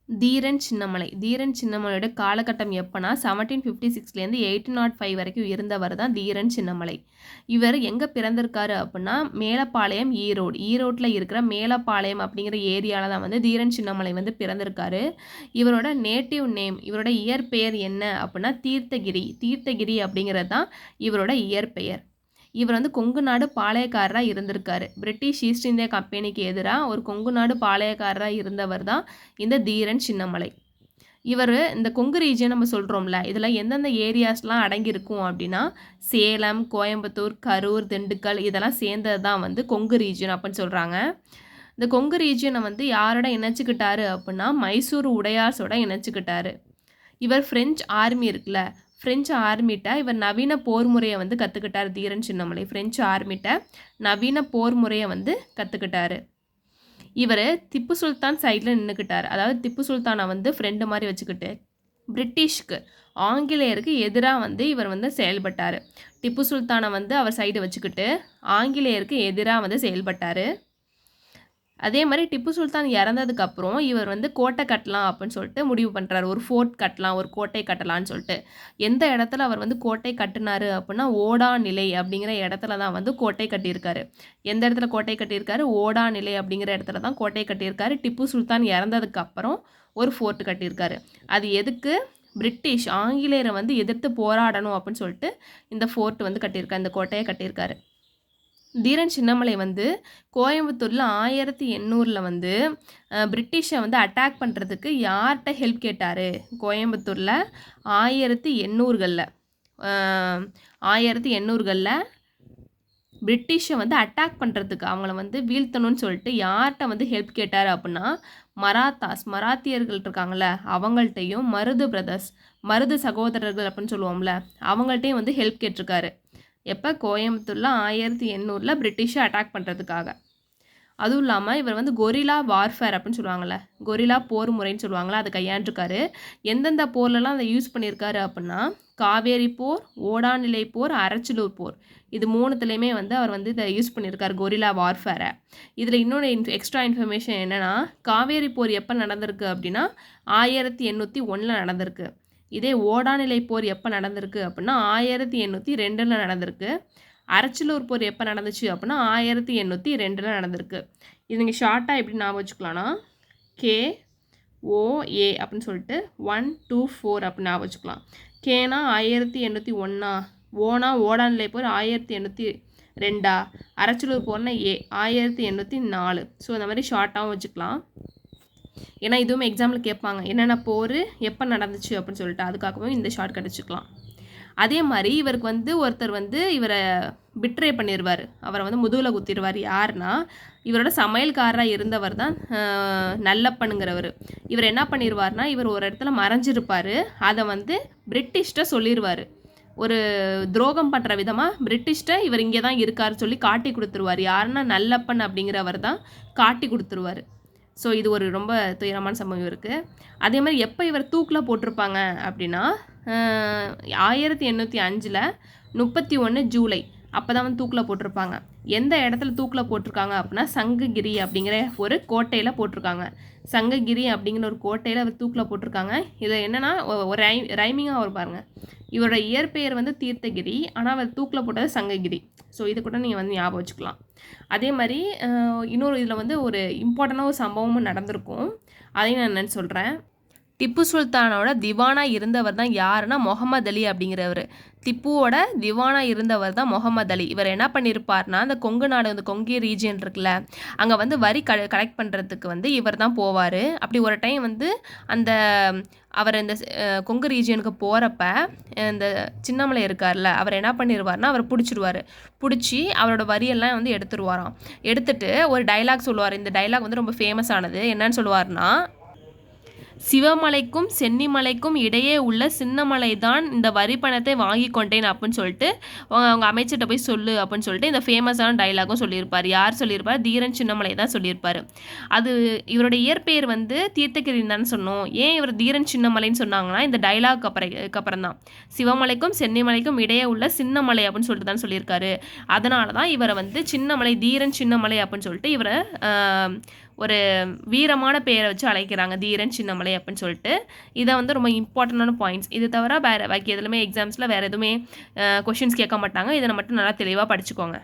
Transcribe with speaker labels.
Speaker 1: தீரன் சின்னமலை. தீரன் சின்னமலையோட காலகட்டம் எப்போனா 1756லேருந்து 1805 வரைக்கும் இருந்தவர் தான் தீரன் சின்னமலை. இவர் எங்கே பிறந்திருக்காரு அப்படின்னா மேலப்பாளையம், ஈரோடு. ஈரோட்டில் இருக்கிற மேலப்பாளையம் அப்படிங்கிற ஏரியாவில் தான் வந்து தீரன் சின்னமலை வந்து பிறந்திருக்காரு. இவரோட நேட்டிவ் நேம், இவரோட இயற்பெயர் என்ன அப்படின்னா தீர்த்தகிரி. தீர்த்தகிரி அப்படிங்கிறது தான் இவரோட இயற்பெயர். இவர் வந்து கொங்கு நாடு பாளையக்காரராக இருந்திருக்காரு. பிரிட்டிஷ் ஈஸ்ட் இந்தியா கம்பெனிக்கு எதிராக ஒரு கொங்கு நாடு பாளையக்காரராக இருந்தவர் தான் இந்த தீரன் சின்னமலை. இவர் இந்த கொங்கு ரீஜன் நம்ம சொல்கிறோம்ல, இதில் எந்தெந்த ஏரியாஸ்லாம் அடங்கியிருக்கும் அப்படின்னா சேலம், கோயம்புத்தூர், கரூர், திண்டுக்கல் இதெல்லாம் சேர்ந்தது தான் வந்து கொங்கு ரீஜன் அப்படின்னு சொல்கிறாங்க. இந்த கொங்கு ரீஜனை வந்து யாரோட இணைச்சிக்கிட்டாரு அப்படின்னா மைசூர் உடையார்ஸோட இணைச்சிக்கிட்டாரு. இவர் ஃப்ரெஞ்ச் ஆர்மி இருக்குல்ல, ஃப்ரெஞ்சு ஆர்மிட்ட இவர் நவீன போர் முறையை வந்து கற்றுக்கிட்டார். தீரன் சின்னமலை ஃப்ரெஞ்சு ஆர்மிட்ட நவீன போர் முறையை வந்து கற்றுக்கிட்டாரு. இவர் திப்பு சுல்தான் சைடில் நின்றுக்கிட்டார். அதாவது திப்பு சுல்தானை வந்து ஃப்ரெண்டு மாதிரி வச்சுக்கிட்டு பிரிட்டிஷ்க்கு, ஆங்கிலேயருக்கு எதிராக வந்து இவர் வந்து செயல்பட்டார். திப்பு சுல்தானை வந்து அவர் சைடு வச்சுக்கிட்டு ஆங்கிலேயருக்கு எதிராக வந்து செயல்பட்டார். அதே மாதிரி திப்பு சுல்தான் இறந்ததுக்கப்புறம் இவர் வந்து கோட்டை கட்டலாம் அப்படின்னு சொல்லிட்டு முடிவு பண்ணுறாரு. ஒரு ஃபோர்ட் கட்டலாம், ஒரு கோட்டை கட்டலான்னு சொல்லிட்டு. எந்த இடத்துல அவர் வந்து கோட்டை கட்டினார் அப்படின்னா ஓடாநிலை அப்படிங்கிற இடத்துல தான் வந்து கோட்டை கட்டியிருக்காரு. எந்த இடத்துல கோட்டை கட்டியிருக்காரு? ஓடாநிலை அப்படிங்கிற இடத்துல தான் கோட்டை கட்டியிருக்காரு. திப்பு சுல்தான் இறந்ததுக்கப்புறம் ஒரு ஃபோர்ட் கட்டியிருக்காரு. அது எதுக்கு? பிரிட்டிஷ் ஆங்கிலேயரை வந்து எதிர்த்து போராடணும் அப்படின்னு சொல்லிட்டு இந்த ஃபோர்ட் வந்து கட்டியிருக்காரு, இந்த கோட்டையை கட்டியிருக்காரு. தீரன் சின்னமலை வந்து கோயம்புத்தூரில் 1800 வந்து பிரிட்டிஷை வந்து அட்டாக் பண்ணுறதுக்கு யார்கிட்ட ஹெல்ப் கேட்டார்? கோயம்புத்தூரில் 1800களில் 1800களில் பிரிட்டிஷை வந்து அட்டாக் பண்ணுறதுக்கு, அவங்கள வந்து வீழ்த்தணும்னு சொல்லிட்டு யார்கிட்ட வந்து ஹெல்ப் கேட்டார் அப்படின்னா மராத்தியர்கள் இருக்காங்கள்ல அவங்கள்ட்டையும், மருது பிரதர்ஸ், மருது சகோதரர்கள் அப்படின்னு சொல்லுவோம்ல அவங்கள்ட்டையும் வந்து ஹெல்ப் கேட்டிருக்காரு. எப்போ? கோயம்புத்தூரில் 1800 பிரிட்டிஷை அட்டாக் பண்ணுறதுக்காக. அதுவும் இல்லாமல் இவர் வந்து கொரில்லா வார்ஃபேர் அப்படின்னு சொல்லுவாங்கள்ல, கொரில்லா போர் முறைன்னு சொல்லுவாங்களா, அதை கையாண்டிருக்காரு. எந்தெந்த போர்லலாம் அதை யூஸ் பண்ணியிருக்காரு அப்படின்னா காவேரி போர், ஓடாநிலை போர், அரச்சலூர் போர், இது மூணுத்துலேயுமே வந்து அவர் வந்து இதை யூஸ் பண்ணியிருக்காரு, கொரில்லா வார்ஃபேரை. இதில் இன்னொன்று எக்ஸ்ட்ரா இன்ஃபர்மேஷன் என்னென்னா காவேரி போர் எப்போ நடந்திருக்கு அப்படின்னா 1801 நடந்திருக்கு. இதே ஓடாநிலை போர் எப்போ நடந்திருக்கு அப்படின்னா 1802 நடந்திருக்கு. அரச்சலூர் போர் எப்போ நடந்துச்சு அப்படின்னா 1802 நடந்திருக்கு. இது நீங்கள் ஷார்ட்டாக எப்படி ஞாபகம் வச்சுக்கலாம்னா KOA அப்படின்னு சொல்லிட்டு 124 அப்படின்னு ஞாபகம் வச்சுக்கலாம். கேனா 1801, ஓனா ஓடாநிலை போர் 1802, அரச்சலூர் போர்னா 1804. ஸோ இந்த மாதிரி ஷார்ட்டாகவும் வச்சுக்கலாம். ஏன்னா இதுவுமே எக்ஸாம்பிள் கேட்பாங்க, என்னென்ன போர் எப்போ நடந்துச்சு அப்படின்னு சொல்லிட்டு, அதுக்காகவும் இந்த ஷார்ட் கிடச்சிக்கலாம். அதே மாதிரி இவருக்கு வந்து ஒருத்தர் வந்து இவரை பிட்ரே பண்ணிடுவார், அவரை வந்து முதுகில் குத்திடுவார். யாருன்னா இவரோட சமையல்காரராக இருந்தவர் தான் நல்லப்பனுங்கிறவர். இவர் என்ன பண்ணிடுவார்னா இவர் ஒரு இடத்துல மறைஞ்சிருப்பார், அதை வந்து பிரிட்டிஷ்ட சொல்லிடுவார். ஒரு துரோகம் பண்ணுற விதமாக பிரிட்டிஷ்ட இவர் இங்கே தான் இருக்காருன்னு சொல்லி காட்டி கொடுத்துருவார். யாருன்னா நல்லப்பன் அப்படிங்கிறவர் தான் காட்டி கொடுத்துருவார். ஸோ இது ஒரு ரொம்ப துயரமான சம்பவம் இருக்குது. அதே மாதிரி எப்போ இவர் தூக்கில் போட்டிருப்பாங்க அப்படின்னா 1805 31 ஜூலை அப்போ தான் வந்து தூக்கில் போட்டிருப்பாங்க. எந்த இடத்துல தூக்கில் போட்டிருக்காங்க அப்படின்னா சங்ககிரி அப்படிங்கிற ஒரு கோட்டையில் போட்டிருக்காங்க. சங்ககிரி அப்படிங்கிற ஒரு கோட்டையில் அவர் தூக்கில் போட்டிருக்காங்க. இதில் என்னென்னா ஒரு ரைமிங்காக வரும் பாருங்கள். இவரோட இயற்பெயர் வந்து தீர்த்தகிரி, ஆனால் அவர் தூக்கில் போட்டது சங்ககிரி. ஸோ இதை கூட நீங்கள் வந்து ஞாபகம் வச்சுக்கலாம். அதே மாதிரி இன்னொரு இதில் வந்து ஒரு இம்பார்ட்டண்டான ஒரு சம்பவமும் நடந்திருக்கும், அதையும் நான் என்னென்னு சொல்கிறேன். திப்பு சுல்தானோட திவானா இருந்தவர் தான் யாருன்னா முகமது அலி அப்படிங்கிறவர். திப்புவோட திவானா இருந்தவர் தான் முகமது அலி. இவர் என்ன பண்ணியிருப்பார்னா அந்த கொங்கு நாடு, அந்த கொங்கு ரீஜியன் இருக்குல்ல, அங்கே வந்து வரி கலெக்ட் பண்ணுறதுக்கு வந்து இவர் தான் போவார். அப்படி ஒரு டைம் வந்து அந்த அவர் இந்த கொங்கு ரீஜியனுக்கு போகிறப்ப இந்த சின்னமலை இருக்கார்ல, அவர் என்ன பண்ணிடுவார்னா அவர் பிடிச்சி அவரோட வரியெல்லாம் வந்து எடுத்துருவாராம். எடுத்துட்டு ஒரு டைலாக் சொல்லுவார். இந்த டைலாக் வந்து ரொம்ப ஃபேமஸானது. என்னன்னு சொல்லுவார்னா, சிவமலைக்கும் சென்னிமலைக்கும் இடையே உள்ள சின்னமலை தான் இந்த வரி பணத்தை வாங்கி கொண்டேன் அப்படின்னு சொல்லிட்டு அவங்க அமைச்சர்கிட்ட போய் சொல்லு அப்படின்னு சொல்லிட்டு இந்த ஃபேமஸான டைலாகும் சொல்லியிருப்பார். யார் சொல்லியிருப்பார்? தீரன் சின்னமலை தான் சொல்லியிருப்பார். அது இவருடைய இயற்பெயர் வந்து தீர்த்தகிரின்னு தானே சொன்னோம். ஏன் இவர் தீரன் சின்னமலைன்னு சொன்னாங்கன்னா இந்த டைலாக் அப்புறம் தான் சிவமலைக்கும் சென்னிமலைக்கும் இடையே உள்ள சின்னமலை அப்படின்னு சொல்லிட்டு தான் சொல்லியிருக்காரு. அதனால தான் இவரை வந்து சின்னமலை, தீரன் சின்னமலை அப்படின்னு சொல்லிட்டு இவரை ஒரு வீரமான பெயரை வச்சு அழைக்கிறாங்க தீரன் சின்னமலை அப்படின்னு சொல்லிட்டு. இதை வந்து ரொம்ப இம்பார்ட்டண்டான பாயிண்ட்ஸ். இது தவிர வேறு பாக்கி எதுலையுமே எக்ஸாம்ஸில் வேறு எதுவுமே கொஷின்ஸ் கேட்க மாட்டாங்க. இதை மட்டும் நல்லா தெளிவாக படிச்சுக்கோங்க.